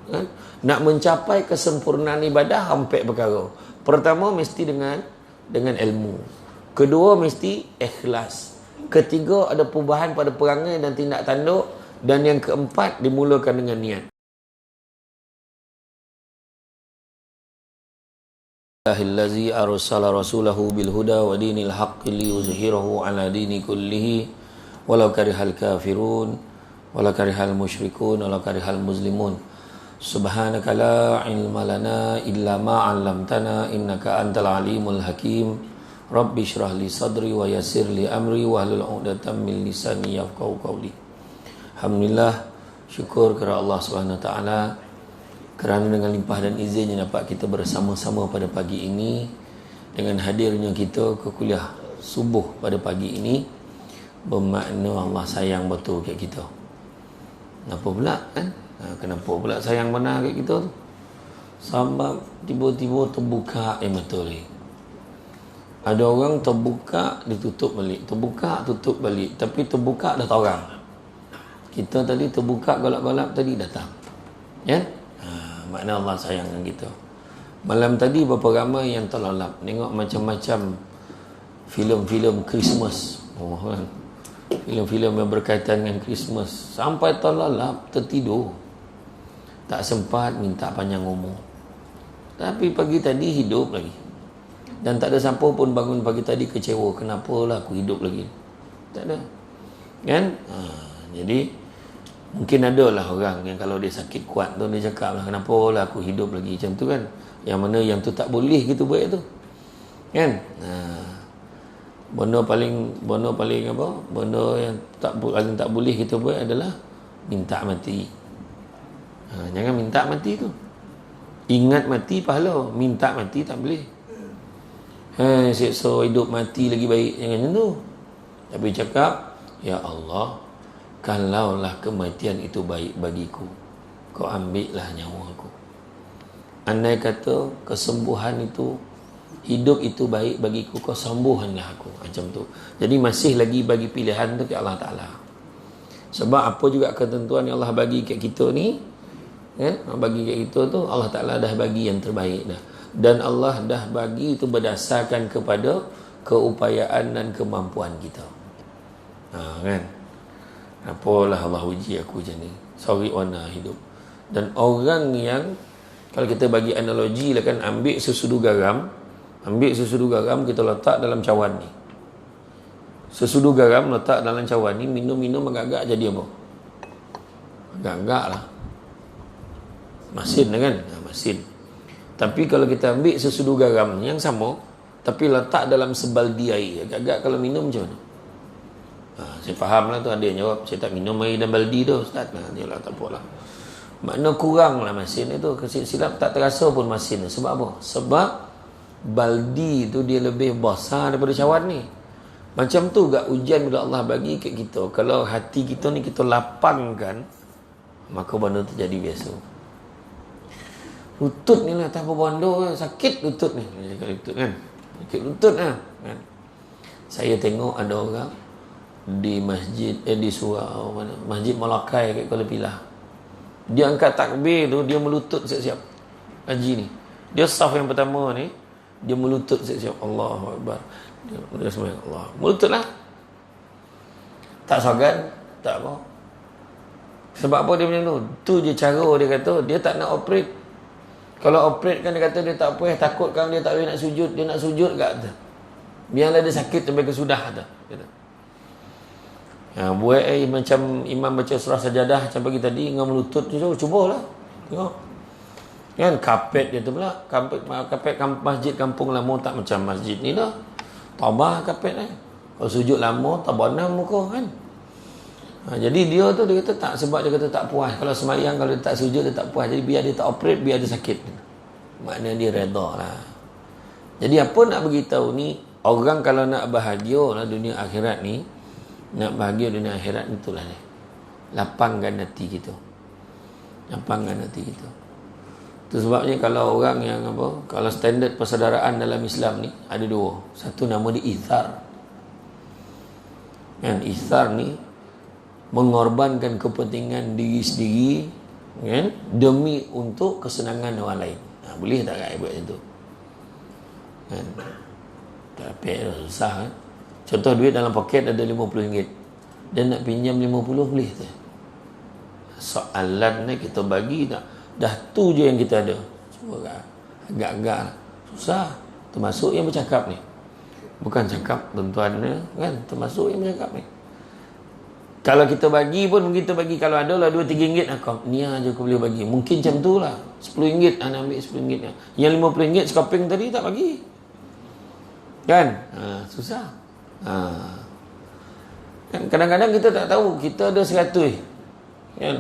Kan? Nak mencapai kesempurnaan ibadah hampir perkara. Pertama mesti dengan ilmu. Kedua mesti ikhlas. Ketiga ada perubahan pada perangai dan tindak tanduk, dan yang keempat dimulakan dengan niat. Allazi arsala rasulahu bil huda wa dinil haqqi liyuzhirahu ala dini kullihi walau karihal kafirun walau karihal musyrikun walau karihal muslimun. Subhanaka la ilma lana illa ma 'allamtana innaka antal alimul hakim. Rabbi shrah li sadri wa yassir li amri wa hlul 'uqdatam min lisani yafqahu qawli. Alhamdulillah, syukur kepada Allah Subhanahu wa taala kerana dengan limpah dan izinnya dapat kita bersama-sama pada pagi ini, dengan hadirnya kita ke kuliah subuh pada pagi ini, bermakna Allah sayang betul kat kita. Kenapa pula kan? Kenapa pula sayang benar kat kita tu? Sebab tiba-tiba terbuka betul ni. Ada orang terbuka ditutup balik, terbuka tutup balik, tapi terbuka dah orang. Kita tadi terbuka golap-golap tadi datang. Ya? Makna Allah sayang dengan kita. Malam tadi berapa ramai yang terlelap tengok macam-macam filem-filem Christmas. Kan? Filem-filem yang berkaitan dengan Christmas, sampai terlelap, tertidur. Tak sempat minta panjang umur. Tapi pagi tadi hidup lagi. Dan tak ada siapa pun bangun pagi tadi kecewa, kenapalah aku hidup lagi. Tak ada. Kan? Jadi mungkin ada lah orang yang kalau dia sakit kuat tu, dia cakap lah, kenapa lah aku hidup lagi macam tu kan. Yang mana yang tu tak boleh gitu buat tu kan. Benda paling apa, benda yang paling tak boleh kita buat adalah minta mati. Jangan minta mati tu. Ingat mati pahala, minta mati tak boleh. Siksa hidup mati lagi baik, jangan macam tu. Tapi cakap, ya Allah, kalaulah kematian itu baik bagiku, kau ambillah nyawa aku. Andai kata kesembuhan itu, hidup itu baik bagiku, kau sembuhkanlah aku. Macam tu. Jadi masih lagi bagi pilihan tu ke Allah Ta'ala. Sebab apa juga ketentuan yang Allah bagi kat kita ni, bagi kat kita tu, Allah Ta'ala dah bagi yang terbaik dah. Dan Allah dah bagi itu berdasarkan kepada keupayaan dan kemampuan kita. Kan? Apalah Allah uji aku macam ni. Sorry warna hidup. Dan orang yang, kalau kita bagi analogi lah kan, ambil sesudu garam, kita letak dalam cawan ni. Sesudu garam letak dalam cawan ni, minum-minum agak-agak jadi apa? Agak-agak lah. Masin lah kan? Masin. Tapi kalau kita ambil sesudu garam yang sama, tapi letak dalam sebaldi air, agak-agak kalau minum macam mana? Saya faham lah tu. Ada yang jawab, saya tak minum air dan baldi tu Ustaz. Dia lah, tak apalah. Makna kurang lah masin itu. Silap tak terasa pun masin. Sebab apa? Sebab baldi tu dia lebih besar daripada cawan ni. Macam tu gak ujian bila Allah bagi kat kita. Kalau hati kita ni kita lapangkan, maka benda tu jadi biasa. Lutut ni lah, tak apa bondo, sakit lutut ni. Lutut kan? Sakit lutut lah kan? Saya tengok ada orang di masjid di surau mana, Masjid Malakai kat Kuala Pilah. Dia angkat takbir tu, dia melutut siap-siap. Haji ni, dia saf yang pertama ni, dia melutut siap-siap. Allahu Akbar. Dia sembahyang Allah, melutut lah. Tak sagan, tak apa. Sebab apa dia macam tu? Tu je cara dia kata, dia tak nak operate. Kalau operate kan dia kata dia tak apa, takutkan dia tak boleh nak sujud. Dia nak sujud kat tu, biarlah dia sakit sampai kesudah tu. Buat macam imam baca surah sajadah macam pagi tadi dengan melutut tu, cubalah. Tengok. Kan kapet dia tu pula, kapet masjid kampung lama tak macam masjid ni dah. Tabah kapet Kalau sujud lama tabanam muka kan. Jadi dia tu dia kata tak, sebab dia kata tak puas. Kalau semayang, kalau dia tak sujud dia tak puas. Jadi biar dia tak operate, biar dia sakit. Maknanya dia redha lah. Jadi apa nak beritahu ni, orang kalau nak bahagia lah dunia akhirat ni, nak bahagia dunia akhirat itulah ni, lapangkan hati kita. Lapangkan hati kita. Itu sebabnya kalau orang yang apa, kalau standard persaudaraan dalam Islam ni ada dua. Satu nama dia ithar. Kan ithar ni mengorbankan kepentingan diri sendiri kan? Demi untuk kesenangan orang lain. Boleh tak kan buat macam tu? Kan? Tapi susah kan? Contoh duit dalam poket ada RM50, dia nak pinjam 50 boleh tu? Soalan ni kita bagi tak? Dah tu je yang kita ada. Cuba agak-agak lah. Susah. Termasuk yang bercakap ni. Bukan cakap tuan-tuan ni, kan? Termasuk yang bercakap ni. Kalau kita bagi pun, kita bagi kalau ada lah RM2-3, ni aja aku boleh bagi. Mungkin macam tu lah. RM10, anak ambil RM10. Yang RM50 skoping tadi tak bagi. Kan? Susah. Kan? Kadang-kadang kita tak tahu, kita ada 100. Kan?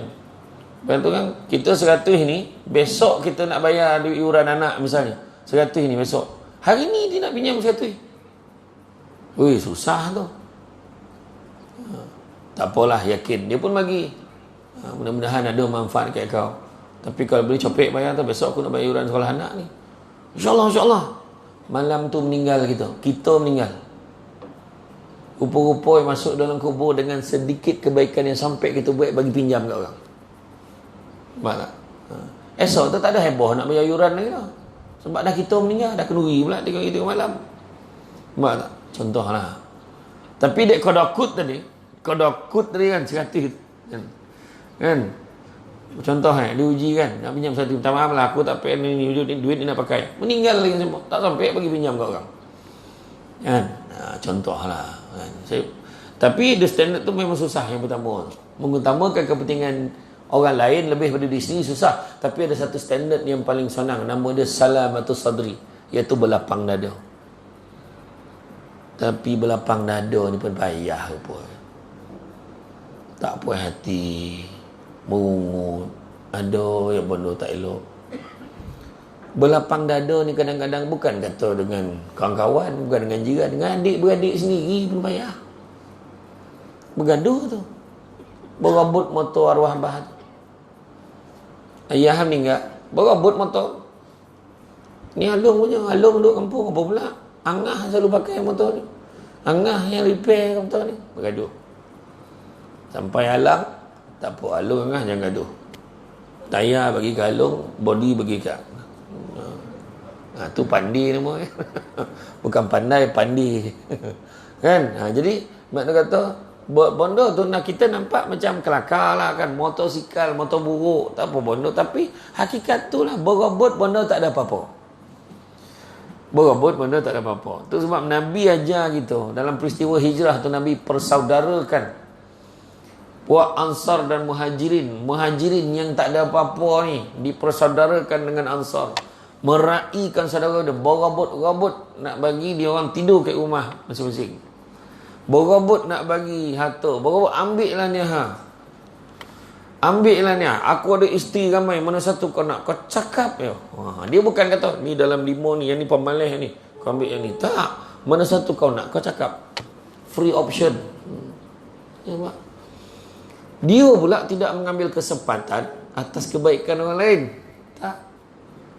Lepas tu kan, kita 100 ni, besok kita nak bayar duit iuran anak misalnya. 100 ni besok. Hari ni dia nak pinjam 100. Ui, susah tu. Tak apalah, yakin. Dia pun bagi. Mudah-mudahan ada manfaat kat kau. Tapi kalau boleh copek bayar tu, besok aku nak bayar iuran sekolah anak ni. InsyaAllah, insyaAllah. Malam tu meninggal kita. Kita meninggal. Rupa-rupa yang masuk dalam kubur dengan sedikit kebaikan yang sampai kita buat bagi pinjam kat orang. Nampak tak? Esok tu tak ada heboh nak bayar iuran lagi dah. Sebab dah kita meninggal, dah kenduri pula 3 malam. Nampak tak? Contohlah. Tapi dek kodokut tadi kan 100 kan? Contoh diuji kan, nak pinjam 100, minta maaf lah aku tak payah ni duit ni nak pakai, meninggal lagi semua, tak sampai bagi pinjam kat orang kan. Contoh lah kan? Tapi the standard tu memang susah. Yang pertama, mengutamakan kepentingan orang lain lebih daripada diri sendiri susah. Tapi ada satu standard yang paling senang, nama dia salamatus sadri, iaitu berlapang dada. Tapi berlapang dada ni pun payah apa. Tak puas hati, merungut, ada yang benda tak elok. Berlapang dada ni kadang-kadang bukan kata dengan kawan-kawan, bukan dengan jiran, dengan adik-beradik sendiri pun payah. Bergaduh tu, berebut motor arwah abah tu. Ayah meninggal, berebut motor. Ni Alung punya, Alung duduk kampung apa pula? Angah selalu pakai motor ni, Angah yang repair motor ni. Bergaduh sampai Alang, tak apa, Alung Angah jangan gaduh. Tayar bagi ke Alung, body bagi ke tu pandi nama. Bukan pandai, pandi. Kan? Jadi makna kata bondo tu nak kita nampak macam kelakar lah kan, motosikal, motor buruk, tak apa bondo, tapi hakikat tu lah, berebut bondo tak ada apa-apa. Berebut bondo tak ada apa-apa. Tu sebab Nabi ajar gitu. Dalam peristiwa hijrah tu Nabi persaudarakan puak Ansar dan Muhajirin. Muhajirin yang tak ada apa-apa ni dipersaudarakan dengan Ansar. Meraihkan saudara dia, berebut-rebut nak bagi dia orang tidur kat rumah masing-masing. Berebut nak bagi harta, berebut ambil lah ni ambil lah ni, aku ada isteri ramai, mana satu kau nak, kau cakap ya. Dia bukan kata ni dalam 5 ni, yang ni pemalih ni, kau ambil yang ni. Tak, mana satu kau nak, kau cakap. Free option. Ya, Pak. Dia pula tidak mengambil kesempatan atas kebaikan orang lain. Tak.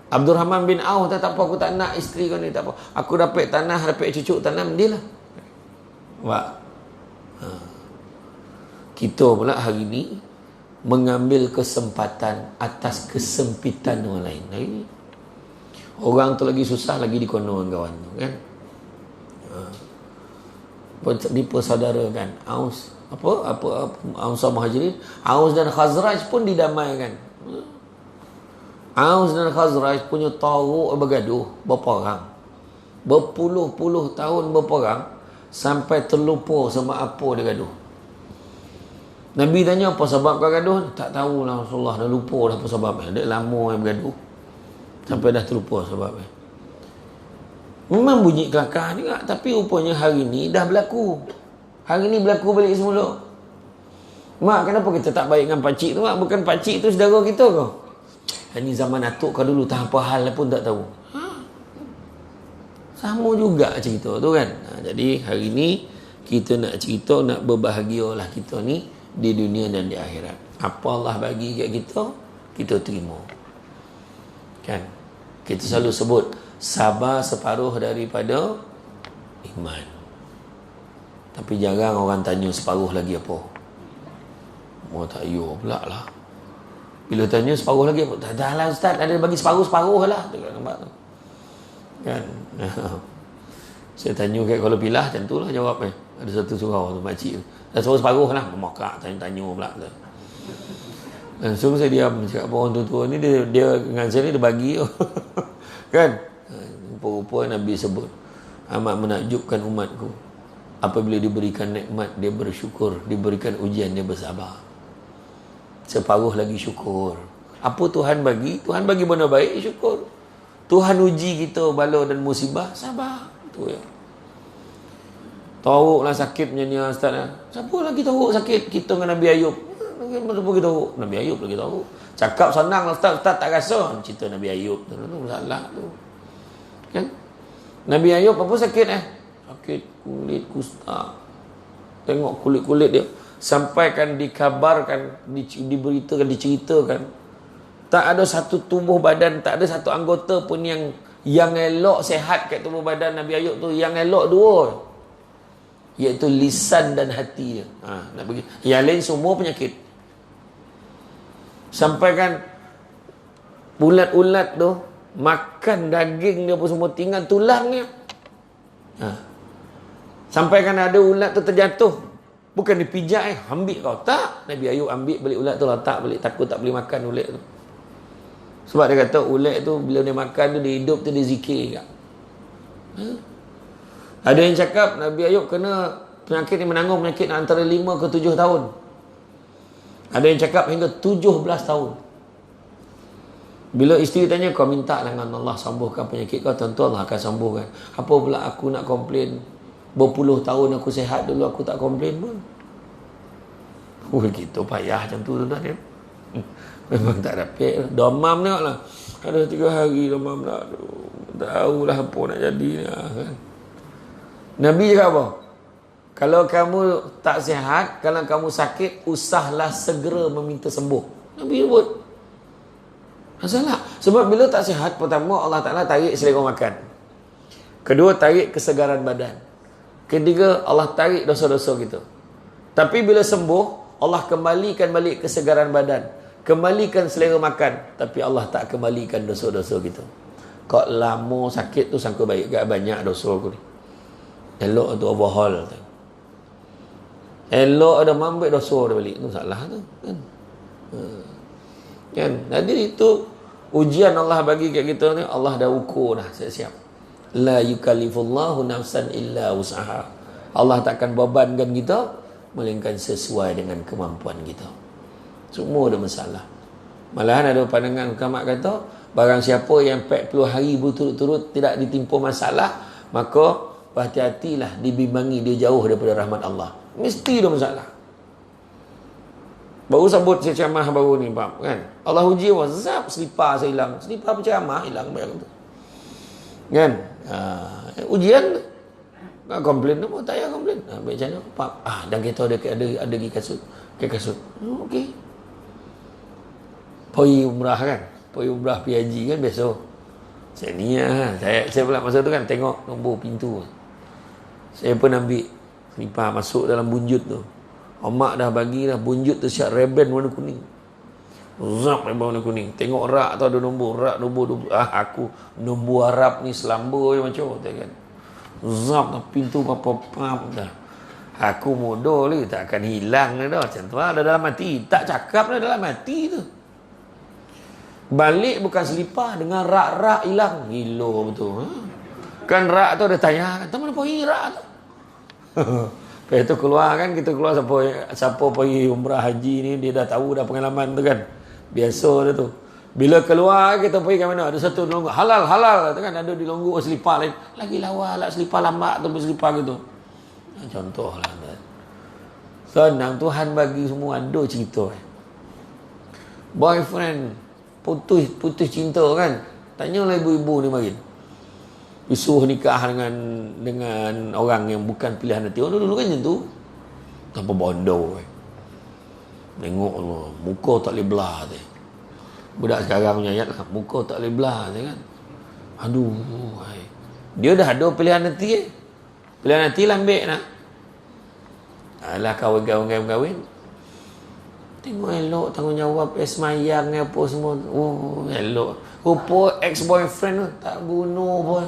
Abdul Rahman bin Auf, tak apa, aku tak nak isteri kau ni, tak apa. Aku dapat tanah, dapat cucuk tanam, dia lah. Pak. Kita pula hari ni mengambil kesempatan atas kesempitan orang lain. Lagi orang tu lagi susah, lagi dikonon kawan tu kan. Dipersaudarakan Aus apa Ansar Muhajirin, Aus dan Khazraj pun didamaikan. Aus dan Khazraj punya teruk bergaduh berperang berpuluh-puluh tahun berperang sampai terlupa sama apa dia gaduh. Nabi tanya apa sebab kau gaduh? Tak tahulah Rasulullah, dah lupa dah apa sebabnya. Dia lama yang bergaduh sampai dah terlupa sebabnya. Memang bunyi kelakar juga, tapi rupanya hari ni dah berlaku. Hari ni berlaku balik semula. Mak, kenapa kita tak baik dengan pakcik tu, Mak? Bukan pakcik tu saudara kita ke? Ini zaman atuk kau dulu, tak apa hal pun tak tahu. Sama juga cerita tu kan. Jadi hari ni kita nak cerita, nak berbahagialah kita ni di dunia dan di akhirat. Apa Allah bagi kat kita, kita terima. Kan? Kita selalu sebut sabar separuh daripada iman. Tapi jarang orang tanya separuh lagi apa. Mau tak yo pula lah. Bila tanya separuh lagi, dah lah ustaz, ada bagi separuh-separuh lah tu kan. Saya tanya kat Kuala Pilah, macam tu lah jawab ada satu surau tu makcik tu, dah suruh separuh lah, memakak tanya-tanya pula tu. So saya diam, cakap orang tua-tua ni dia dengan saya ni dia bagi kan. Rupa-rupa Nabi sebut, amat menakjubkan umatku apabila diberikan nikmat dia bersyukur, diberikan ujian dia bersabar. Separuh lagi syukur. Apa Tuhan bagi? Tuhan bagi benda baik, syukur. Tuhan uji kita bala dan musibah, sabar. Tu ya. Teruk lah sakit macam ni ustaz. Siapa lagi teruk sakit? Kita dengan Nabi Ayub. Kenapa kita teruk? Nabi Ayub lagi teruk. Cakap senang lah ustaz tak rasa. Cerita Nabi Ayub tu masalah tu. Kan? Nabi Ayub apa sakit sakit kulit kusta. Tengok kulit-kulit dia. Sampaikan dikabarkan, diberitakan, diceritakan, tak ada satu tubuh badan, tak ada satu anggota pun yang elok sehat kat tubuh badan Nabi Ayub tu. Yang elok dua, iaitu lisan dan hati dia. Nak bagi. Yang lain semua penyakit. Sampaikan ulat-ulat tu makan daging dia pun semua, tinggal tulangnya. Sampaikan ada ulat tu terjatuh, bukan dipijak ambil kau. Tak. Nabi Ayub ambil balik ulat tu, letak balik. Takut tak boleh makan ulat tu. Sebab dia kata ulat tu bila dia makan tu, dia hidup tu dia zikir. Ada yang cakap Nabi Ayub kena penyakit ni, menanggung penyakit antara 5 ke 7 tahun. Ada yang cakap hingga 17 tahun. Bila isteri tanya, kau minta dengan Allah sembuhkan penyakit kau, tentu Allah akan sembuhkan. Apa pula aku nak komplain? Berpuluh tahun aku sihat dulu, aku tak komplain pun. Gitu payah macam tu tuan dia. Memang tak dapat. Domam tengok lah. Ada 3 hari domam dah. Tahulah apa nak jadi kan. Nabi cakap apa? Kalau kamu tak sihat, kalau kamu sakit, usahlah segera meminta sembuh. Nabi sebut. Masalah. Sebab bila tak sihat, pertama Allah Ta'ala tarik selera makan. Kedua, tarik kesegaran badan. Ketiga, Allah tarik dosa-dosa kita. Tapi bila sembuh, Allah kembalikan balik kesegaran badan, kembalikan selera makan. Tapi Allah tak kembalikan dosa-dosa kita. Kau lama sakit tu sangka baik, gak banyak dosa aku ni. Elok tu overhaul tu. Elok ada mambik dosa dia balik. Tu salah tu kan. Kan? Jadi itu ujian Allah bagi kat kita ni, Allah dah ukur dah siap-siap. La yukallifullahu nafsan illa wus'aha. Allah takkan bebankan kita melainkan sesuai dengan kemampuan kita. Semua ada masalah. Malahan ada pandangan ulama kata, barang siapa yang 40 hari berturut-turut tidak ditimpa masalah, maka berhati-hatilah, dibimbangi dia jauh daripada rahmat Allah. Mesti ada masalah. Baru sebut saya ceramah baru ni, faham kan? Allah uji wazab, selipar saya hilang. Selipar penceramah hilang bayang tu. Kan? Ujian tak komplain tu, tak payah komplain. Baik macam mana? Pak, dan kita ada pergi kasut. Ke kasut. Okey. Pergi umrah kan? Pergi umrah pergi haji kan biasa. Saya ni saya pula masa tu kan tengok nombor pintu. Saya pun ambil selipar masuk dalam bunjut tu. Mak dah bagi dah bunjut tu siap reben warna kuning. Zap reben warna kuning. Tengok rak tu ada nombor. Rak nombor. Aku nombor Arab ni selamba je macam tu kan. Zap dah pintu apa-apa dah. Aku modal ni tak akan hilang dah. Macam tu lah, dah dalam hati. Tak cakap dah dalam hati tu. Balik bukan selipar, dengan rak-rak hilang. Gila betul. Kan rak tu ada tanya, kata mana pergi rak tu? Lepas tu keluar kan, kita keluar siapa pergi umrah haji ni, dia dah tahu dah pengalaman tu kan. Biasa dia tu. Bila keluar kita pergi ke mana? Ada satu longgu halal tu kan, ada di longgu selipar lain. Lagi lawa lah selipar lambat tu selipar gitu. Contohlah. Senang Tuhan bagi semua ada cerita. Boyfriend putus cinta kan. Tanyalah ibu-ibu ni makin. Disuruh nikah dengan orang yang bukan pilihan hati. Dulu kan macam tu. Tanpa bodoh. Tengok Allah, muka tak boleh belah tu. Budak sekarang punya ayat lah, muka tak boleh belah tu kan. Aduh, dia dah ada pilihan hati. Pilihan hati lah ambil nak. Alah kahwin. Tengok elok tanggungjawab semayang ni apa semua. Oh, elok. Rupa ex-boyfriend tu tak bunuh pun.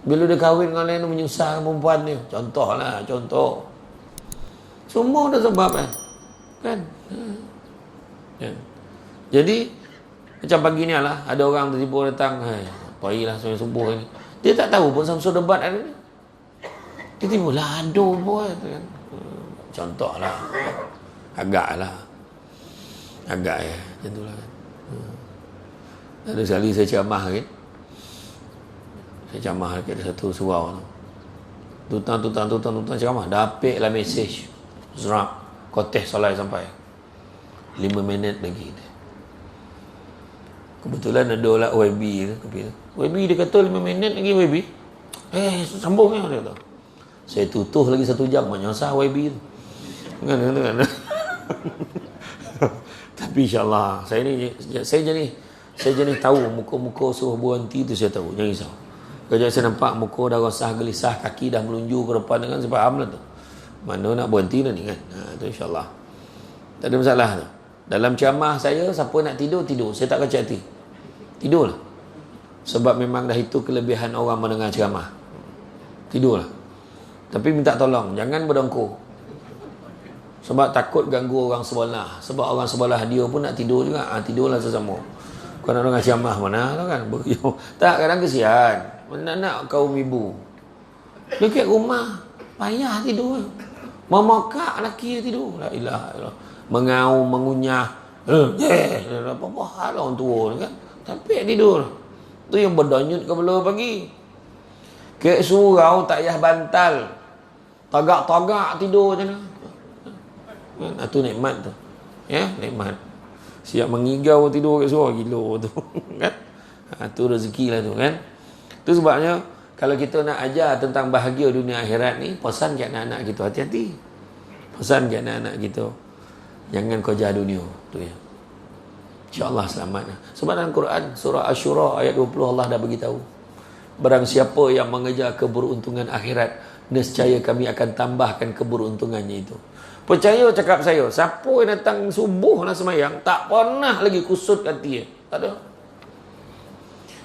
Bila dia kahwin dengan lain tu menyusahkan perempuan dia. Contoh. Semua dah sebab kan. Kan. Jadi macam pagi ni lah ada orang tiba-tiba datang, pailah sampai subuh ni. Dia tak tahu pun Samsul debat ada ni. Dia tiba lado pun kan. Contohlah. Agak ya, macam tu lah kan. Ada sekali saya ceramah kan. Saya ceramah dekat satu surau tu. Tutang ceramah. Dapik lah mesej. Zrap. Koteh solai sampai 5 minit lagi. Kebetulan ada lah YB tu. YB dia kata 5 minit lagi YB. Sambung ya dia kata. Saya tutuh lagi 1 jam. Menyusah YB tu. Kan. Tapi insyaAllah saya jadi tahu muka-muka suruh berhenti tu saya tahu. Jangan risau. Kalau saya nampak muka dah rosah gelisah, kaki dah melunju ke depan kan, saya faham lah tu. Mana nak berhenti dah ni kan. Tu insyaAllah. Tak ada masalah tu. Dalam ceramah saya, siapa nak tidur. Saya tak kacau hati. Tidurlah. Sebab memang dah itu kelebihan orang mendengar ceramah. Tidurlah. Tapi minta tolong, jangan berdengkur. Sebab takut ganggu orang sebelah. Sebab orang sebelah dia pun nak tidur juga. Tidurlah sesama. Kau nak dengar ceramah mana lah kan? Tak, kadang kesian. Nak kaum ibu. Dekat rumah, payah tidur. Memakak lelaki tidur. La ilaha illallah. Mengaum, mengunyah. Apa-apa hal orang tua kan? Tapi tidur. Tu yang berdanyut ke belah pagi. Kek surau tak payah bantal. Tagak-tagak tidur je lah. Itu nikmat tu. Ya, nikmat. Siap mengigau tidur kat surau, gila tu. Kan? Tu rezeki lah tu kan. Tu sebabnya kalau kita nak ajar tentang bahagia dunia akhirat ni, pesan kat anak-anak kita hati-hati. Pesan kat anak-anak kita, jangan kejar dunia tu ya. InsyaAllah selamat. Sebab dalam Quran surah Asy-Syura ayat 20 Allah dah beritahu, barang siapa yang mengejar keberuntungan akhirat, nescaya kami akan tambahkan keberuntungannya itu. Percaya cakap saya, siapa yang datang subuh nak semayang tak pernah lagi kusut hati dia. Tak ada.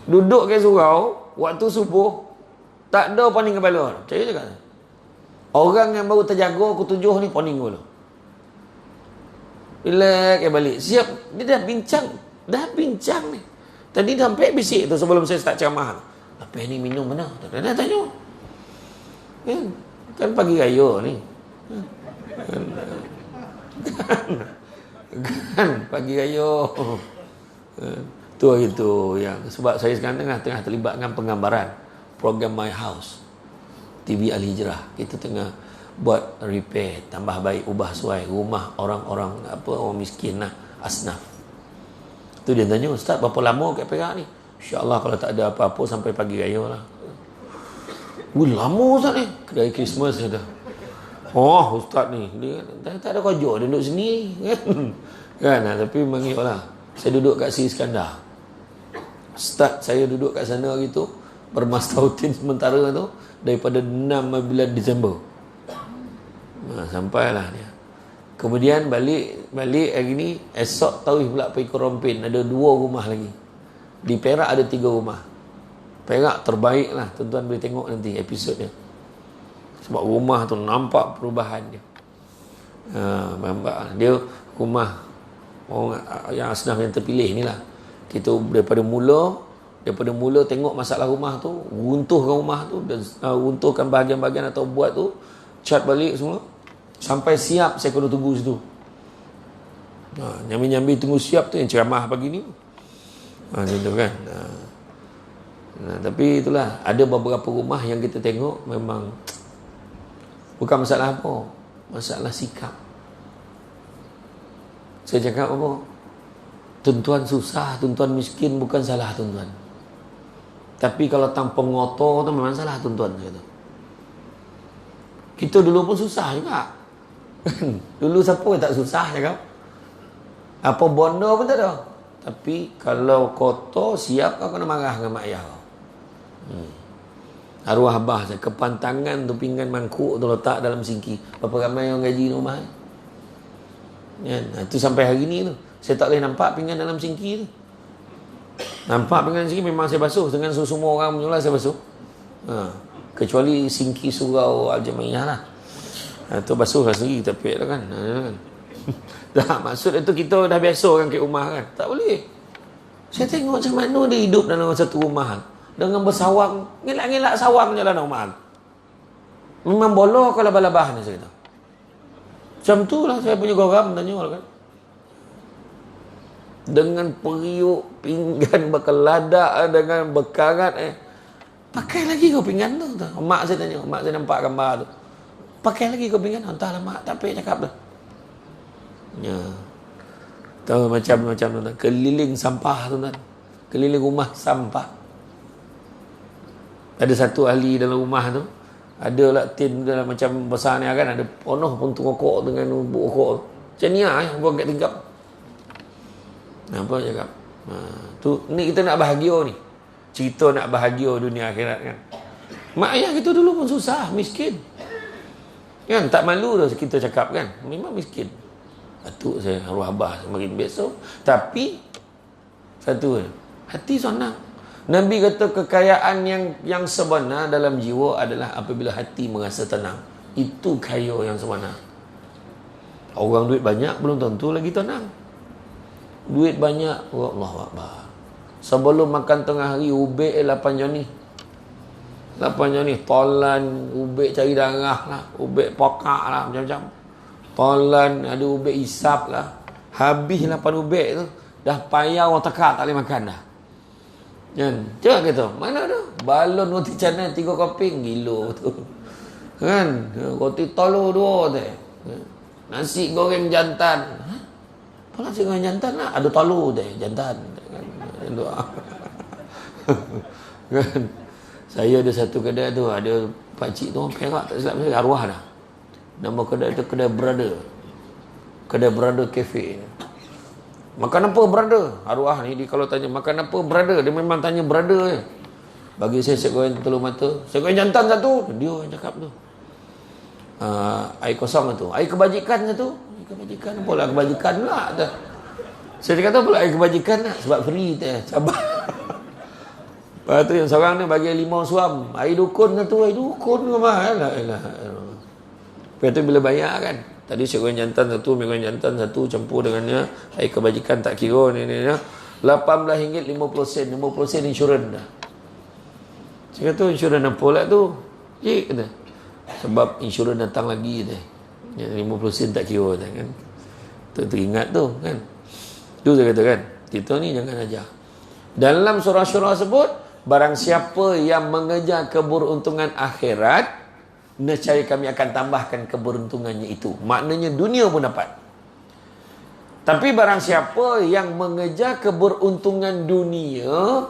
Duduk ke surau waktu subuh tak ada poning kepala. Percaya cakap. Orang yang baru terjaga pukul 7 ni poning dulu. Relax balik. Siap. Dia dah bincang ni. Tadi sampai bisik tu sebelum saya start ceramah. Apa ni minum mana? Dah tanya. Kan pagi raya ni. Kan pagi raya. Tu hari tu yang sebab saya sekarang tengah terlibat dengan penggambaran program My House TV Al-Hijrah. Kita tengah buat repair, tambah baik, ubah suai rumah orang-orang orang miskin lah, asnaf. Tu dia tanya, Ustaz berapa lama kat Perak ni? InsyaAllah kalau tak ada apa-apa sampai pagi raya lah. Lama Ustaz ni. Kedai Christmas kata. Oh Ustaz ni dia tak ada kerja, dia duduk sini kan. Tapi memang lah. Saya duduk kat Sri Iskandar. Start saya duduk kat sana gitu, bermastautin sementara tu daripada 6 bulan Disember. Sampailah dia. Kemudian balik hari ni, esok tahu pula pergi ke Rompin, ada 2 rumah lagi. Di Perak ada 3 rumah. Perak terbaik lah, tuan-tuan boleh tengok nanti episod dia. Sebab rumah tu nampak perubahan dia. Dia rumah orang yang asnaf yang terpilih ni lah. Kita daripada mula tengok masalah rumah tu, runtuhkan rumah tu dan runtuhkan bahagian-bahagian atau buat tu, cat balik semua sampai siap. Saya kena tunggu situ. Nyambi-nyambi tunggu siap tu yang ceramah pagi ni. Macam tu kan. Tapi itulah, ada beberapa rumah yang kita tengok memang bukan masalah apa, masalah sikap. Saya cakap apa, tuan-tuan susah, tuan-tuan miskin bukan salah tuan-tuan. Tapi kalau tanpa ngotor tu memang salah tuan-tuan. Kita dulu pun susah juga. Dulu siapa yang tak susah cakap? Apa bondo pun tak ada. Tapi kalau kotor, siap kau kena marah dengan mak ayah kau. Arwah abah saya, kepantangan tu pinggan mangkuk tu letak dalam sinki. Berapa ramai yang gaji rumah? Kan? Itu sampai hari ni tu. Saya tak boleh nampak pinggan dalam sinki tu. Nampak pinggan sinki memang saya basuh. Dengan semua orang menyulah saya basuh. Kecuali sinki surau Al-Jamaiyah lah. Itu basuh lah sendiri kita pek lah kan. Dah, maksud itu kita dah biasa kan ke rumah kan. Tak boleh. Saya tengok macam mana dia hidup dalam satu rumah dengan bersawang, ngelak-ngelak sawang je dalam rumah. Memang bolor kalau labah-labah ni saya kata. Macam tu lah saya punya geram tanya kan. Dengan periuk pinggan berkeladak dengan berkarat pakai lagi kau pinggan tu. Mak saya tanya, mak saya nampak gambar tu. Pakai lagi kau pinggan? Entahlah mak, tak payah cakap dah. Ya. Tahu macam tu, keliling sampah tu kan. Keliling rumah sampah. Ada satu ahli dalam rumah tu, ada lah tin dalam macam besar ni kan, ada penuh puntung rokok dengan bubuk rokok. Macam ni lah buang kat tingkap. Apa cakap? Tu ni kita nak bahagia ni. Cerita nak bahagia dunia akhirat kan. Mak ayah kita dulu pun susah, miskin. Kan tak malu dah kita cakap kan. Memang miskin. Atuk saya arwah abah semakin besok. Tapi satu hati senang. Nabi kata kekayaan yang sebenar dalam jiwa adalah apabila hati merasa tenang. Itu kaya yang sebenar. Orang duit banyak belum tentu lagi tenang. Duit banyak, Allahu Akbar. Sebelum makan tengah hari, ubek 8 joni. 8 joni, tolan, ubek cari darah lah, ubek pokak lah, macam-macam. Tolan, ada ubek isap lah. Habis 8 ubek tu, dah payah orang tekak, tak boleh makan dah. Kan? Cakap kata, mana tu? Balon roti canai 3 keping, gila tu. Kan? Roti telur 2 tu. Nasi goreng jantan. Apa nasi goreng jantan lah? Ada telur tu, jantan. Kan? Saya ada satu kedai tu, ada pakcik tu orang Perak, tak silap saya, arwah dah. Nama kedai tu kedai Brother. Kedai Brother Cafe. Makan apa brother? Arwah ni dia kalau tanya makan apa brother, dia memang tanya brother je. Bagi saya set goreng telur mata, set goreng jantan satu, dia yang cakap tu. Air kosong tu, air kebajikan satu. Air kebajikan apalah kebajikan pula tu. Saya kata pula air kebajikan lah, sebab free tu. Sabar. Lepas tu yang seorang ni bagi 5 suam, air dukun satu, air dukun ke mah. Lepas tu bila bayar kan, tadi set goreng jantan satu, mi goreng jantan satu, campur dengannya air kebajikan tak kira ni RM18.50, 50 sen insurans dah. Saya kata insurans apa lah tu? Cik kata, sebab insurans datang lagi tu. 50 sen tak kira tu kan. Tu teringat tu kan. Tu saya kata kan, kita ni jangan ajar. Dalam surah Syura sebut, barang siapa yang mengejar keberuntungan akhirat, nescaya kami akan tambahkan keberuntungannya itu. Maknanya dunia pun dapat. Tapi barang siapa yang mengejar keberuntungan dunia,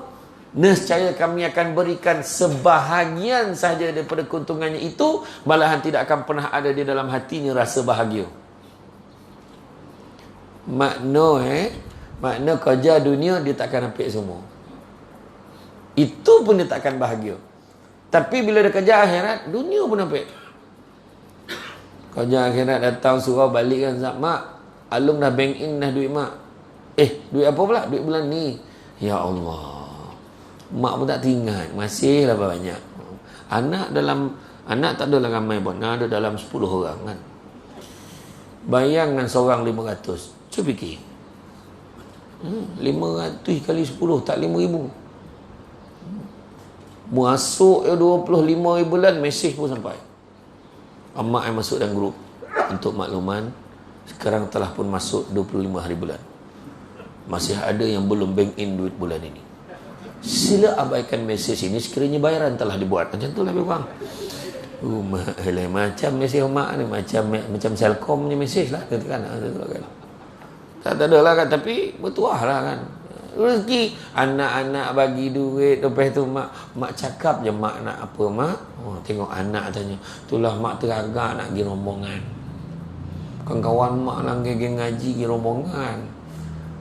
nescaya kami akan berikan sebahagian saja daripada keuntungannya itu, malahan tidak akan pernah ada di dalam hatinya rasa bahagia. Makna kerja dunia dia takkan nampak semua. Itu pun dia takkan bahagia. Tapi bila dia kerja akhirat, dunia pun nampak. Kerja akhirat datang surau balik kan, mak, Alung dah bank in dah duit mak. Duit apa pula? Duit bulan ni. Ya Allah. Mak pun tak teringat, masih lah banyak. Anak tak adalah ramai pun, ada dalam 10 orang kan. Bayangkan seorang 500. Cuba fikir. 500 kali 10 tak 5,000. Masuk 25 bulan, mesej pun sampai. Amak yang masuk dalam grup. Untuk makluman, sekarang telah pun masuk 25 hari bulan. Masih ada yang belum bank in duit bulan ini. Sila abaikan mesej ini sekiranya bayaran telah dibuat. Macam tu lah bang. Macam mesej mak ni, macam Selcom ni mesej lah. Katakan. Tak ada lah kan, tapi bertuah lah kan. Rezeki anak-anak bagi duit, lepas tu mak cakap je mak nak apa mak. Tengok anak tanya, itulah mak teragak nak pergi rombongan. Kawan-kawan mak nak pergi ngaji pergi rombongan.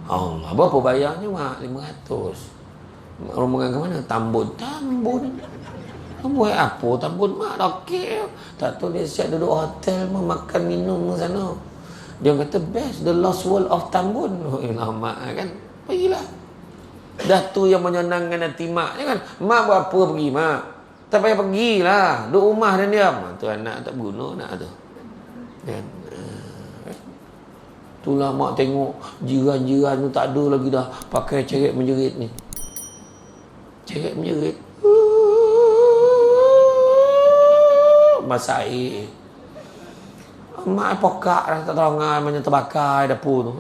Allah, berapa bayarnya mak? 500. Rombongan ke mana? Tambun. Buat apa Tambun mak? Okey. Tak tahu dia siap duduk hotel makan minum ke sana. Dia kata best, The Lost World of Tambun. Lama kan. Pergilah. Dah tu yang menyenangkan hati mak. Kan? Mak buat apa pergi mak? Tak payah pergilah. Duduk rumah dan diam. Tu anak tak berguna nak tu. Kan? Itulah mak tengok jiran-jiran tu tak ada lagi dah pakai ceret menjerit ni. Ceret menjerit. Masak air. Mak pokak dah tak tahu macam terbakar dapur tu.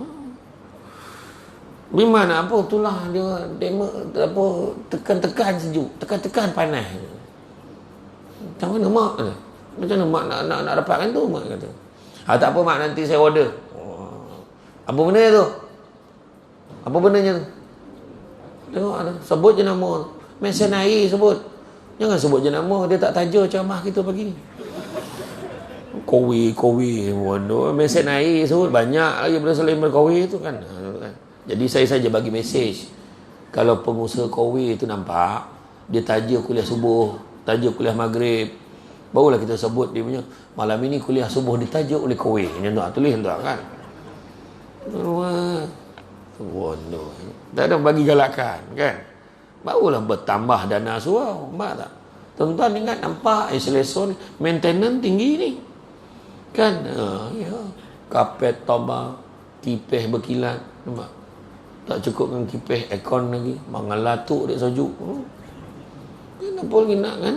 Gimana apa itulah dia apa tekan-tekan sejuk, tekan-tekan panas. Macam mana mak? Macam mana mak nak dapatkan tu mak kata. Tak apa mak, nanti saya order. Apa benda tu? Apa bendanya tu? Tengok ada. Sebut je nama. Mesin air sebut. Jangan sebut je nama. Dia tak taja ceramah kita pagi ni. Kowe. Mesin air sebut. Banyak lagi benda selain kowe tu kan. Jadi saya saja bagi mesej. Kalau pengusaha kowe tu nampak, dia taja kuliah subuh, taja kuliah maghrib, barulah kita sebut dia punya malam ini kuliah subuh ditajuk oleh kowe. Macam tu tulis tu kan. Bodoh. Tak ada bagi galakan kan. Barulah bertambah dana surau. Nampak tak? Tuan-tuan ingat nampak selesa ni, maintenance tinggi ni. Kan? Ya. Kapet tobak, kipeh berkilat. Nampak? Tak cukup dengan kipeh aircon lagi. Mangal latuk dia sejuk. Kenapa lagi nak kan?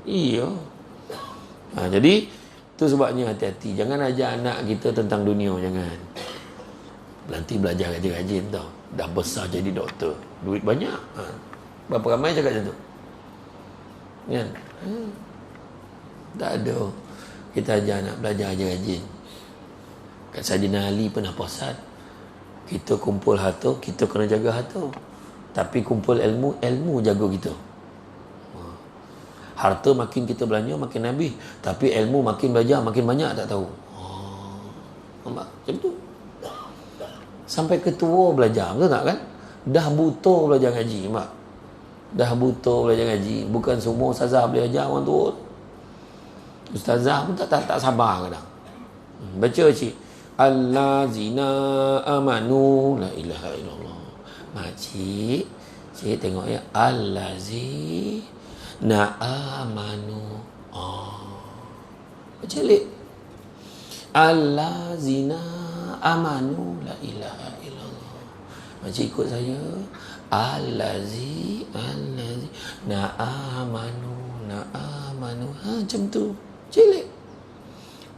Iya. Jadi tu sebabnya hati-hati. Jangan ajar anak kita tentang dunia. Jangan. Nanti belajar rajin-rajin tau. Dah besar jadi doktor. Duit banyak. Berapa ramai cakap macam tu? Kan? Tak ada. Kita ajar anak belajar rajin-rajin. Kat Saidina Ali pernah puasat. Kita kumpul harta, kita kena jaga harta. Tapi kumpul ilmu, ilmu jaga kita. Harta makin kita belanja, makin habis. Tapi ilmu makin belajar, makin banyak tak tahu. Nampak? Macam tu. Sampai ketua belajar, betul tak kan? Dah buta belajar ngaji, mak. Dah buta belajar ngaji. Bukan semua ustazah boleh ajar orang tua. Ustazah pun tak sabar kadang. Baca cik. Allazina amanu la ilaha illallah. Makcik, cik tengok ya. Allazina amanu. Baca lik. Allazina amanu la ilaha illallah. Makcik ikut saya. Allazi na amanu. Macam tu. Cilik.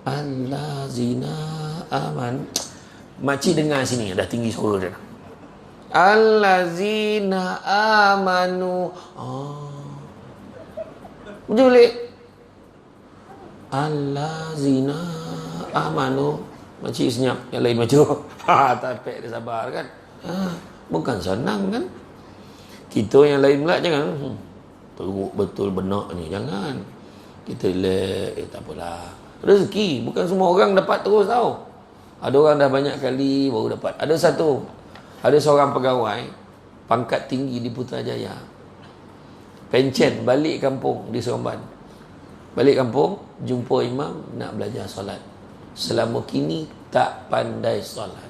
Allazina aman. Makcik dengar sini, dah tinggi suara dia. Allazina amanu. Betul tak? Allazina amanu. Makcik senyap, yang lain macam tapek dia sabar kan. Bukan senang kan. Kita yang lain pula jangan teruk betul benak ni, jangan. Kita relax, tak apalah. Rezeki, bukan semua orang dapat terus tau. Ada orang dah banyak kali baru dapat. Ada seorang pegawai pangkat tinggi di Putrajaya. Pencen balik kampung di Seremban. Balik kampung, jumpa imam nak belajar solat. Selama kini tak pandai solat.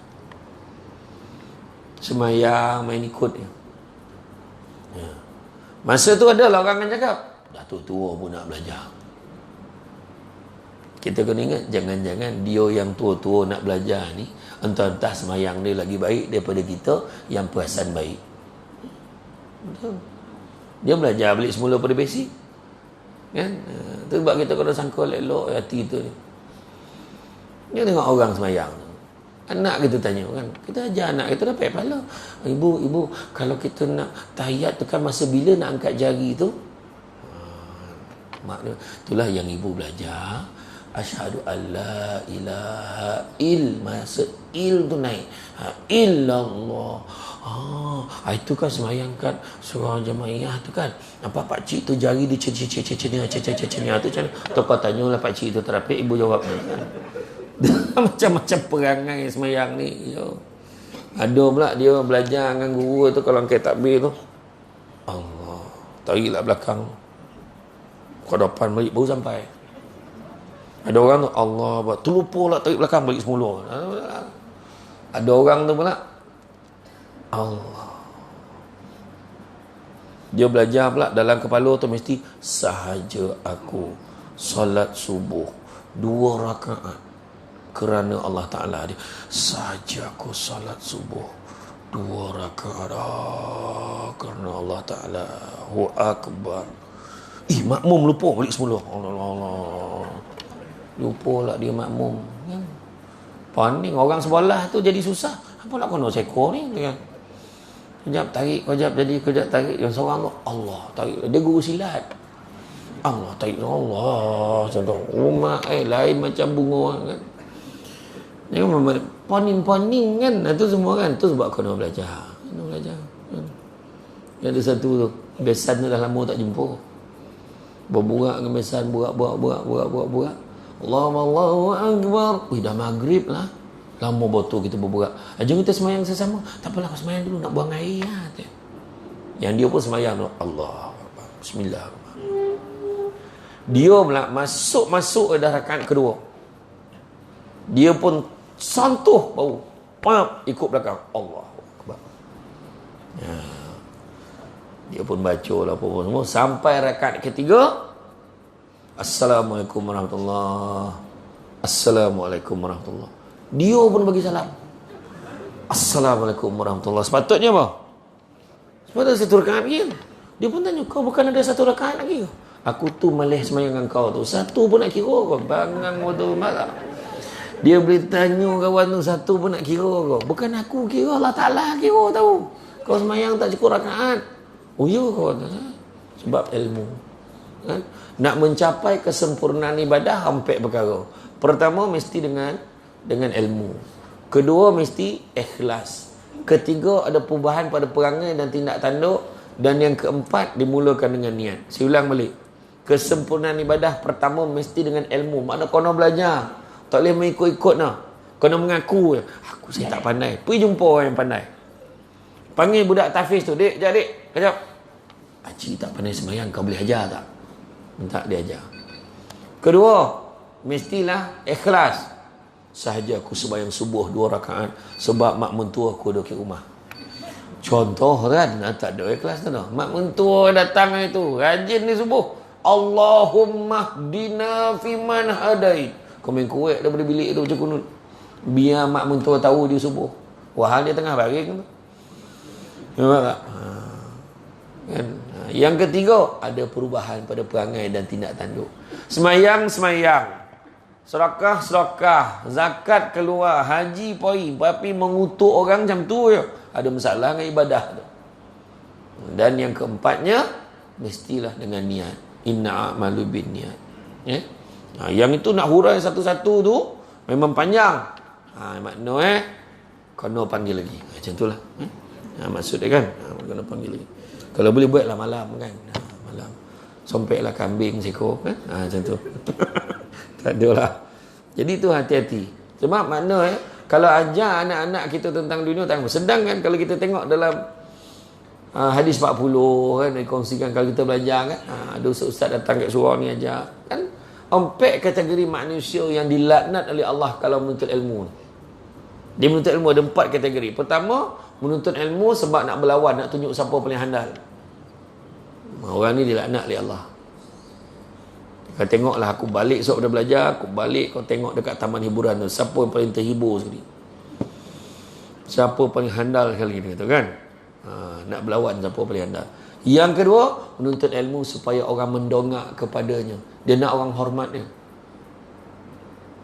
Semayang main ikut dia. Masa tu adalah orang yang cakap, dah tua-tua pun nak belajar. Kita kena ingat, jangan-jangan dia yang tua-tua nak belajar ni, entah-entah semayang dia lagi baik daripada kita yang perasan baik. Betul. Dia belajar balik semula pada basic. Kan? Itu sebab kita kena sangkul elok hati kita ni. Dia tengok orang semayang. Anak kita tanya kan, kita ajar anak kita dapat pahala. Ibu, kalau kita nak tahiyat tu kan masa bila nak angkat jari tu? Mak dia, itulah yang ibu belajar. Asyhadu alla ilaha masa tu naik. Illallah. Itu kan semayang kan surah jamaiyah tu kan. Nampak pak cik tu jari dia cecenia tu macam. Kau tanyalah pak cik tu terapi, ibu jawab kan. Macam-macam perangai semayang ni. Ada pula dia belajar dengan guru tu kalau angkat takbir tu. Allah, tariklah belakang. Kau depan balik baru sampai. Ada orang tu Allah buat terlupa lah tarik belakang balik semula. Ada orang tu pula Allah. Dia belajar pula dalam kepala tu mesti sahaja aku solat subuh 2 rakaat kerana Allah Ta'ala dia. Sahaja aku solat subuh 2 rakaat kerana Allah Ta'ala. Hu akbar. Makmum lupa balik semula. Allah. Lupa lah dia makmum. Paning orang sebelah tu jadi susah. Apa nak kena seko ni kan? Kejap tarik, kejap jadi, kejap tarik. Yang seorang tu Allah tarik. Dia guru silat. Allah tarik Allah. Contoh rumah lain macam bunga kan. Dia kan poning-poning kan. Itu semua kan. Itu sebab kena belajar. Kena belajar. Yang ada satu tu. Besan tu dah lama tak jumpa. Berburak dengan besan. Burak. Allahu Akbar. Dah maghrib lah. Lama betul kita berburak. Jom kita semayang sesama. Tak apalah, kau semayang dulu nak buang air. Yang dia pun semayang. Allah. Bismillahirrahmanirrahim. Dia pula masuk dah rakaat kedua. Dia pun santuh bau. Ikut belakang. Allah Akbar. Dia pun baca lah apa semua. Sampai rakaat ketiga. Assalamualaikum warahmatullahi. Assalamualaikum warahmatullahi. Dia pun bagi salam. Assalamualaikum warahmatullahi. Sepatutnya apa? Sepatutnya satu rakaat lagi. Dia pun tanya, kau bukan ada satu rakaat lagi? Aku tu malih semayang dengan kau tu. Satu pun nak kira kau. Bangang waktu malam. Dia boleh tanya kawan tu, satu pun nak kira kau. Bukan aku kira, Allah Ta'ala kira tahu. Kau semayang tak cukup rakaat. Oh ya kau. Sebab ilmu. Kan? Nak mencapai kesempurnaan ibadah hampir perkara. Pertama mesti dengan ilmu. Kedua mesti ikhlas. Ketiga ada perubahan pada perangai dan tindak tanduk. Dan yang keempat dimulakan dengan niat. Saya ulang balik. Kesempurnaan ibadah pertama mesti dengan ilmu. Makna kau nak belajar. Tak boleh mengikut-ikut nak. Kau nak mengaku. Aku saya tak pandai. Pergi jumpa orang yang pandai. Panggil budak tahfiz tu. Dek, sekejap dek. Sekejap. Pakcik tak pandai semayang. Kau boleh ajar tak? Minta dia ajar. Kedua, mestilah ikhlas. Sahaja aku sembahyang subuh 2 rakaat sebab mak mentua aku duduk di rumah. Contoh kan, tak ada ikhlas tu dah. Mak mentua datang itu, rajin ni subuh. Allahumma hdina fiman hadait. Kau main kuat daripada bilik tu macam kunut. Biar mak mentua tahu dia subuh. Wah, dia tengah baring tu. Nampak tak? Kan? Yang ketiga, ada perubahan pada perangai dan tindak tanduk. Semayang. Sedekah, zakat keluar, haji pergi, tapi mengutuk orang macam tu je. Ada masalah dengan ibadah tu. Dan yang keempatnya, mestilah dengan niat. Inna a'malu bin niat. Yang itu nak hurai satu-satu tu memang panjang. Makna kena panggil lagi. Macam itulah. Maksud dia kan? Kena panggil lagi. Kalau boleh buatlah malam kan. Malam. Sompeklah kambing seekor kan. Macam tu. Tak ada lah. Jadi tu hati-hati. Sebab makna kalau ajar anak-anak kita tentang dunia tak apa. Sedangkan kalau kita tengok dalam hadis 40 kan, dikongsikan kalau kita belajar kan, ada ustaz datang kat surau ni ajar kan, 4 kategori manusia yang dilaknat oleh Allah kalau menuntut ilmu. Dia menuntut ilmu ada 4 kategori. Pertama, menuntut ilmu sebab nak berlawan, nak tunjuk siapa paling handal. Orang ni dilaknat oleh Allah. Kau tengoklah aku balik esok dah belajar, aku balik kau tengok dekat taman hiburan tu, siapa yang paling terhibur sekali. Siapa paling handal kali ni tu kan? Nak berlawan siapa paling handal. Yang kedua, menuntut ilmu supaya orang mendongak kepadanya. Dia nak orang hormat dia.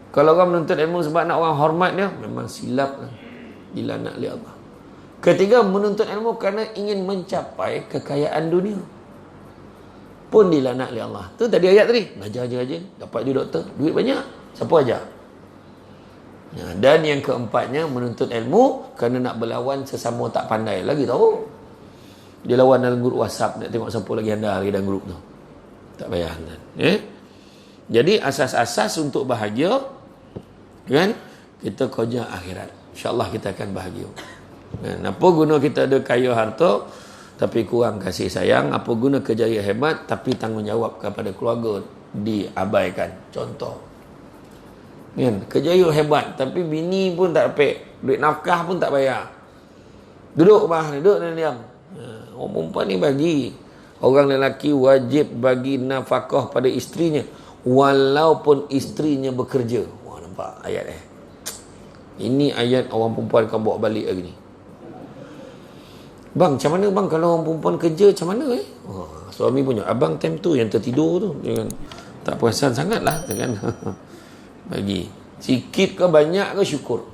Kalau orang menuntut ilmu sebab nak orang hormat dia, memang silap lah. Dilaknat oleh Allah. Ketiga, menuntut ilmu kerana ingin mencapai kekayaan dunia, pun dilaknat oleh Allah. Tu tadi ayat tadi. Belajar je rajin, dapat je doktor, duit banyak. Siapa ajar? Dan yang keempatnya, menuntut ilmu kerana nak berlawan sesama tak pandai. Lagi tahu. Dia lawan dalam grup WhatsApp, nak tengok siapa lagi handal lagi dalam grup tu. Tak payah. Jadi asas-asas untuk bahagia kan, kita kerja akhirat. InsyaAllah kita akan bahagia. Apa guna kita ada kaya harta tapi kurang kasih sayang? Apa guna kerjaya hebat tapi tanggungjawab kepada keluarga diabaikan? Contoh Kan? Kerja you hebat, tapi bini pun tak dapat, duit nafkah pun tak bayar. Duduk bah, duduk dan diam. Orang perempuan ni bagi. Orang lelaki wajib bagi nafkah pada isterinya, walaupun isterinya bekerja. Wah, nampak ayat Ini ayat orang perempuan kau bawa balik lagi ni. Bang, macam mana bang kalau orang perempuan kerja, macam mana suami punya, abang time tu yang tertidur tu, jangan, tak perasan sangat lah kan. Bagi sikit ke banyak ke syukur.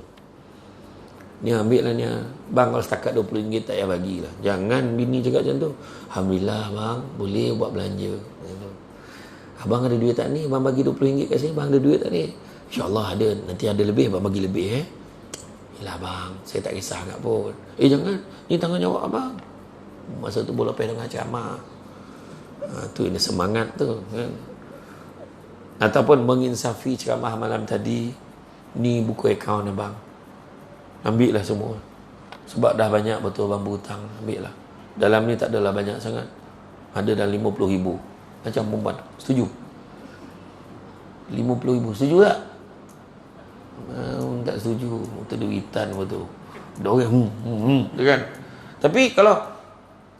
Ni ambil lah ni, bang kalau setakat RM20 tak payah bagilah. Jangan bini cakap macam tu. Alhamdulillah bang, boleh buat belanja. Abang ada duit tak ni? Abang bagi RM20 kat sini. Abang ada duit tak ni? InsyaAllah ada. Nanti ada lebih, abang bagi lebih Yelah bang, saya tak kisah sangat pun. Jangan, ni tanggungjawab abang. Masa tu boleh lepas dengan ceramah. Tu ini semangat tu kan. Ataupun menginsafi ceramah malam tadi, ni buku akaun abang, ambil lah semua. Sebab dah banyak betul abang berhutang, ambil lah. Dalam ni tak adalah banyak sangat, ada dalam 50,000. Macam perempuan, setuju? 50,000, setuju tak? Tak setuju, terduitan betul. Ada orang kan. Tapi kalau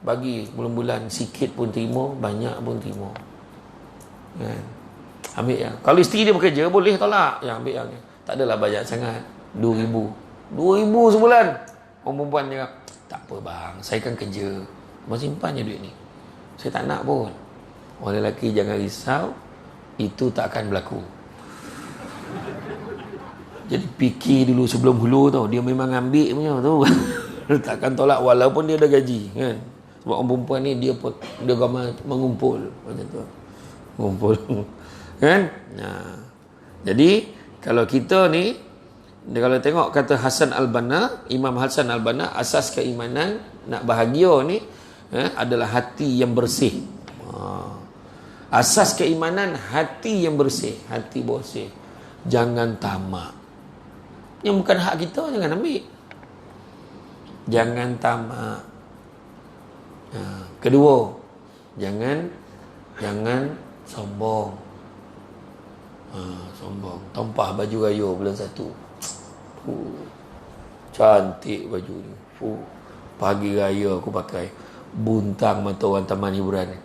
bagi bulan-bulan sikit pun terima, banyak pun terima kan? Ambil yang, kalau isteri dia bekerja boleh tolak, yang ambil yang tak adalah banyak sangat, 2,000 sebulan. Orang perempuan cakap, tak apa bang, saya kan kerja, abang simpan je duit ni, saya tak nak pun. Orang lelaki jangan risau, itu tak akan berlaku. Jadi fikir dulu sebelum hulu tau, dia memang ambil punya tu. Takkan tolak walaupun dia ada gaji kan. Sebab orang perempuan ni dia gambar mengumpul macam tu, mengumpul kan. Jadi kalau kita ni, kalau tengok kata Hasan Al-Banna, Imam Hasan Al-Banna, asas keimanan nak bahagia ni adalah hati yang bersih. Asas keimanan hati yang bersih, hati bersih. Jangan tamak. Yang bukan hak kita jangan ambil. Jangan tamak. Kedua, jangan sombong. Sombong. Tumpah baju raya bulan 1. Cantik baju ni. Pagi raya aku pakai, buntang mata orang taman hiburan.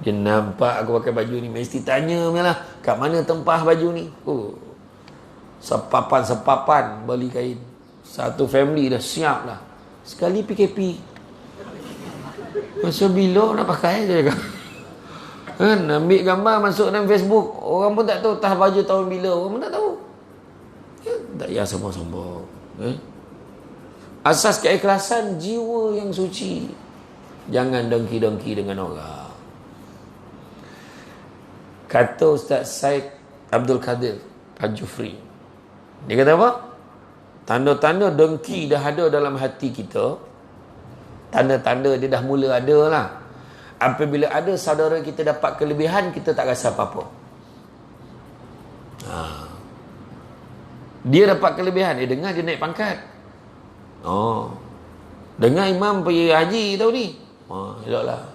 Dia nampak aku pakai baju ni, mesti tanya lah, kat mana tempah baju ni? Sepapan beli kain. Satu family dah siap lah. Sekali PKP, masa bila nak pakai je kan? Ambil gambar masuk dalam Facebook, orang pun tak tahu tah baju tahun bila, orang pun tak tahu. Tak payah semua sombong. Asas keikhlasan, jiwa yang suci. Jangan dengki-dengki dengan orang. Kata Ustaz Syed Abdul Qadir Al-Jufri, dia kata apa? Tanda-tanda dengki dah ada dalam hati kita, tanda-tanda dia dah mula ada lah. Apabila ada saudara kita dapat kelebihan, kita tak rasa apa-apa. Dia dapat kelebihan, dengar dia naik pangkat. Dengar imam pergi haji tahu ni. Eloklah.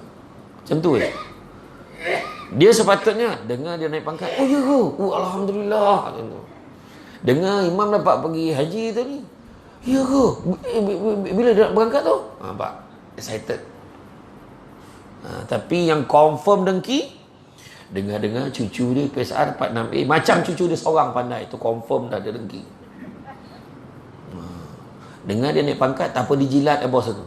Macam tu dia sepatutnya dengar dia naik pangkat. Oh ya ke? Alhamdulillah. Dengar imam dapat pergi haji tu ni. Ya ke? Bila dia nak berangkat tu? Nampak? Excited. Tapi yang confirm dengki, dengar-dengar cucu dia PSR dapat 6A, macam cucu dia seorang pandai, itu confirm dah dia dengki. Dengar dia naik pangkat, tak apa dijilat bos tu.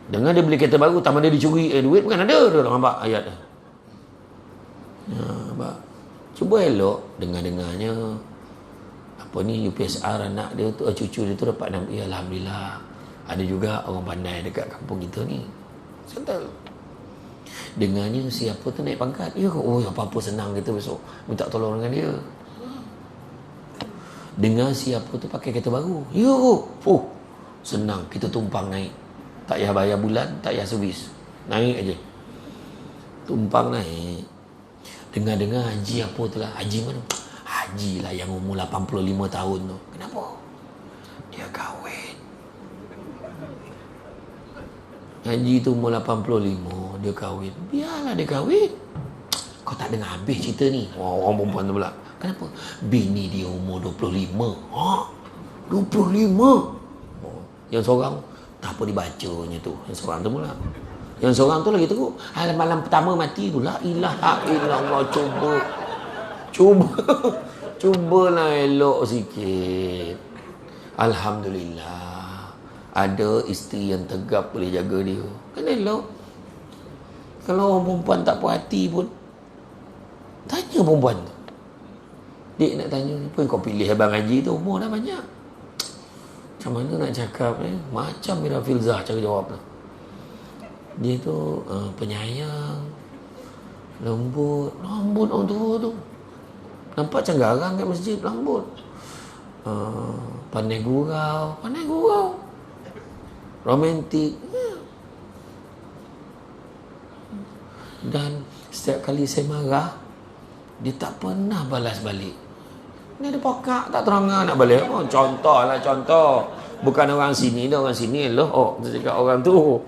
Dengar dia beli kereta baru, tak mana dia dicuri, duit bukan ada. Dia nampak ayat dah. Nampak? Cuba elok dengar-dengarnya. Apa ni UPSR anak dia tu, cucu dia tu dapat 6A, alhamdulillah. Ada juga orang pandai dekat kampung kita ni. Sental. Dengarnya siapa tu naik pangkat. Ya, apa-apa senang kita besok minta tolong dengan dia. Dengar siapa tu pakai kereta baru. Ya, senang kita tumpang naik. Tak payah bayar bulan, tak payah servis. Naik aja. Tumpang naik. Dengar-dengar haji apa tu lah. Haji mana? Haji lah yang umur 85 tahun tu. Kenapa? Dia kahwin. Haji tu umur 85, dia kahwin. Biarlah dia kahwin. Kau tak dengar habis cerita ni. Orang perempuan tu pula. Kenapa? Bini dia umur 25. 25. Yang seorang tak apa dibacanya tu. Yang seorang tu pula. Yang seorang tu lagi teruk. Malam pertama mati tu. La ilaha illallah. Cubalah elok sikit. Alhamdulillah. Ada isteri yang tegap boleh jaga dia. Kan elok. Kalau orang perempuan tak puas hati pun, tanya perempuan tu. Dik nak tanya, apa yang kau pilih Abang Haji tu? Umur dah banyak. Macam mana nak cakap Macam Mira Filzah cara jawab tu. Dia tu penyayang, lembut orang tua tu. Nampak macam garang kat masjid, lembut. Pandai gurau. Romantik. Dan setiap kali saya marah, dia tak pernah balas balik. Ni ada pokak tak terangan nak balik. Contoh. Bukan orang sini dah, orang sini loh. Kita cakap orang tu.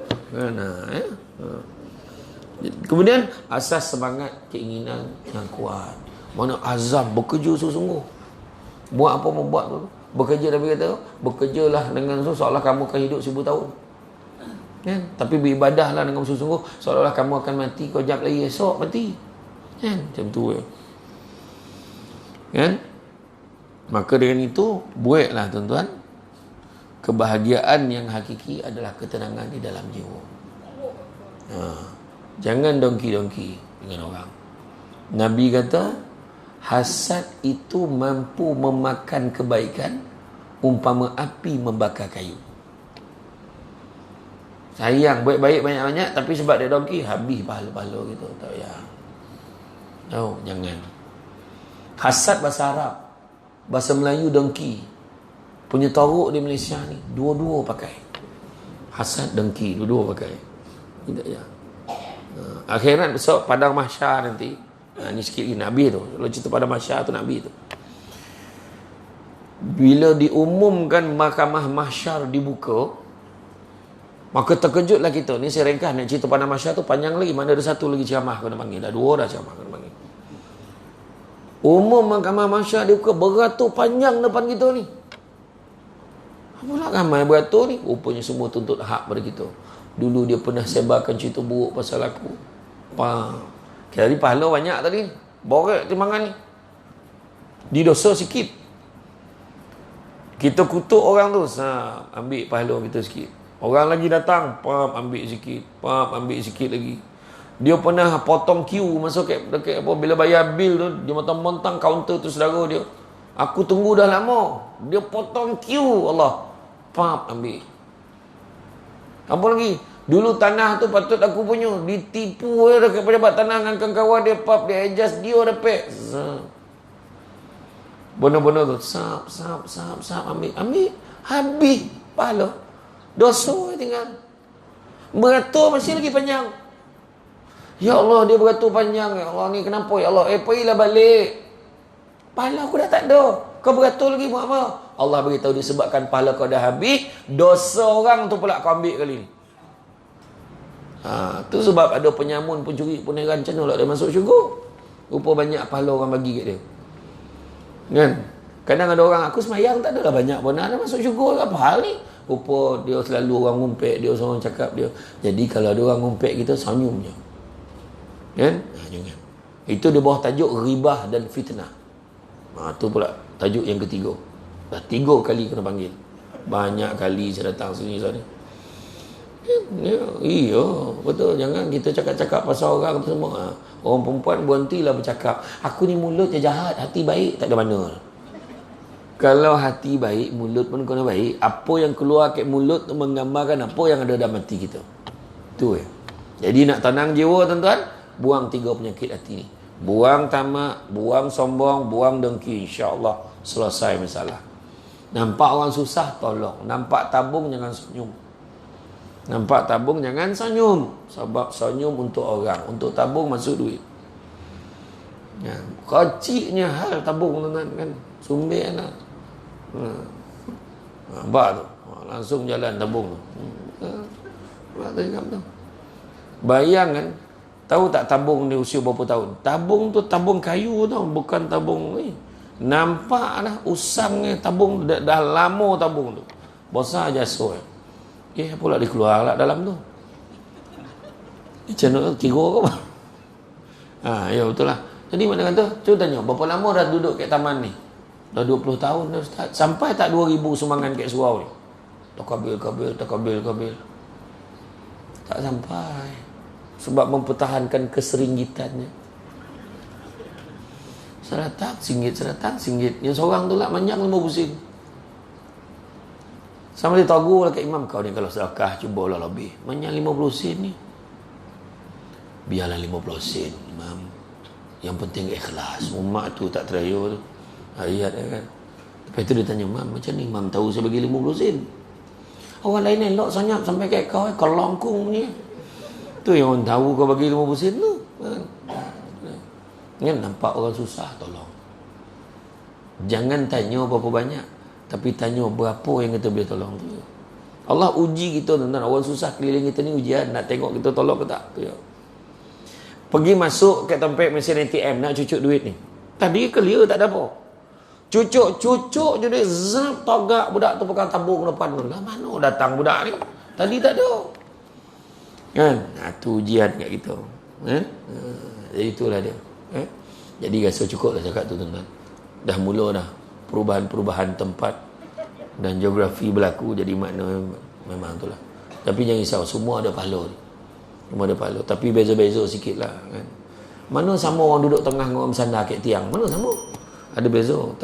Kemudian asas semangat keinginan yang kuat. Mana azam bekerja sungguh-sungguh. Buat apa membuat tu. Bekerja Nabi kata, bekerjalah dengan seolah kamu akan hidup 1000 tahun. Kan? Tapi beribadahlah dengan sungguh-sungguh seolah kamu akan mati, kau jap lagi esok mati. Kan? Macam tu kan? Maka dengan itu buatlah tuan-tuan, kebahagiaan yang hakiki adalah ketenangan di dalam jiwa. Jangan dongki-dongki dengan orang. Nabi kata hasad itu mampu memakan kebaikan umpama api membakar kayu. Sayang buat baik banyak-banyak, tapi sebab dia dongki habis pahala-pahala gitu. Tak ya. Jangan. Hasad bahasa Arab, bahasa Melayu dengki. Punya teruk di Malaysia ni, dua-dua pakai. Hasad, dengki, dua-dua pakai. Tidak ya. Akhirat besok padang mahsyar nanti. Ni sikit lagi Nabi tu. Kalau cerita padang mahsyar tu Nabi tu. Bila diumumkan mahkamah mahsyar dibuka, maka terkejutlah kita. Ni saya ringkas nak cerita padang mahsyar tu panjang lagi. Mana ada satu lagi ceramah kena panggil. Dah 2 dah ceramah kena panggil. Umum mahkamah mahsyar dibuka, beratur panjang depan kita ni. Apalah ramai beratur ni. Rupanya semua tuntut hak pada kita. Dulu dia pernah sebarkan cerita buruk pasal aku. Jadi pahala banyak tadi. Borek timbangan ni. Didosa sikit. Kita kutuk orang tu, ambil pahala kita sikit. Orang lagi datang, ambil sikit lagi. Dia pernah potong queue masuk dekat apa, bila bayar bil tu, dia montang-montang kaunter tu saudara dia. Aku tunggu dah lama. Dia potong queue, Allah. Ambil. Apa lagi? Dulu tanah tu patut aku punya, ditipu dekat pejabat tanah dengan kawan dia, dia adjust, dia dapat. Benar-benar tu, sap, ambil. Habis pahala. Dosa tinggal. Beratur masih lagi panjang. Ya Allah, dia beratur panjang. Ya Allah, ni kenapa? Ya Allah, pergilah balik. Pahala aku dah tak ada. Kau beratur lagi buat apa? Allah beritahu disebabkan pahala kau dah habis, dosa orang tu pula kau ambil kali ni. Tu sebab ada penyamun, pencuri, peneran, macam mana dia masuk syurga. Rupa banyak pahala orang bagi kat dia. Kan? Kadang ada orang, aku semayang tak adalah banyak pun, ada masuk syurga, apa hal ni? Rupa dia selalu orang ngumpet, dia orang cakap dia. Jadi kalau ada orang ngumpet kita, senyum je. Kan? Jangan. Itu di bawah tajuk ribah dan fitnah. Tu pula tajuk yang ketiga. Dah 3 kali kena panggil. Banyak kali saya datang sini sana. Iya, betul. Jangan kita cakap-cakap pasal orang tu semua. Orang perempuan berhentilah bercakap. Aku ni mulut je jahat, hati baik, tak ada mana. Kalau hati baik, mulut pun kena baik. Apa yang keluar kat mulut tu menggambarkan apa yang ada dalam hati kita. Tu ya. Jadi nak tenang jiwa tuan-tuan, buang 3 penyakit hati ni. Buang tamak, buang sombong, buang dengki. InsyaAllah selesai masalah. Nampak orang susah, tolong. Nampak tabung, jangan senyum. Nampak tabung, jangan senyum. Sebab senyum untuk orang. Untuk tabung masuk duit. Kecilnya hal tabung tuan-tuan kan. Sumbir lah. Nampak tu. Langsung jalan tabung tu. Bayangkan Tahu tak tabung ni usia berapa tahun? Tabung tu tabung kayu tau, bukan tabung ni. Nampak lah usangnya tabung, dah lama tabung tu. Besar jasur. Pula dikeluar lah dalam tu. Macam mana kira ke apa? Ya betul lah. Jadi mana kata, cuba tanya, berapa lama dah duduk kat taman ni? Dah 20 tahun dah Ustaz. Sampai tak 2,000 sumbangan kat surau ni? Takabil. Tak sampai. Sebab mempertahankan keseringgitannya. Seratang singgit. Yang seorang tu lah banyak 50 sen. Sama dia tahu lah kat imam, kau ni kalau sedekah cubalah lebih. Banyak 50 sen ni. Biarlah 50 sen imam. Yang penting ikhlas. Umat tu tak terayu tu. Ayat kan. Lepas tu dia tanya, Mam, macam ni Mam tahu saya bagi 50 sen? Orang lain elok senyap sampai kat kau, kelongkung ni. Tu yang orang tahu kau bagi 50 sen tu. Kan nampak orang susah, tolong. Jangan tanya berapa banyak, tapi tanya berapa yang kita boleh tolong tu. Allah uji kita tuan-tuan. Orang susah keliling kita ni ujian, nak tengok kita tolong ke tak. Tu ya. Pergi masuk ke tempat mesin ATM nak cucuk duit ni. Tadi clear tak ada apa. Cucuk je dia zap tagak budak tu pegang tabung depan tu. Lah mana datang budak ni? Tadi tak ada. Kan? Tu ujian kat kita. Jadi itulah dia. Jadi rasa cukup lah cakap tu tuan-tuan. Dah mula dah perubahan-perubahan tempat dan geografi berlaku, jadi makna memang itulah. Tapi jangan risau, semua ada pahala ni. Semua ada pahala, tapi beza-beza sikit lah kan. Mana sama orang duduk tengah dengan orang bersandar kat tiang? Mana sama? Ada beza. Tak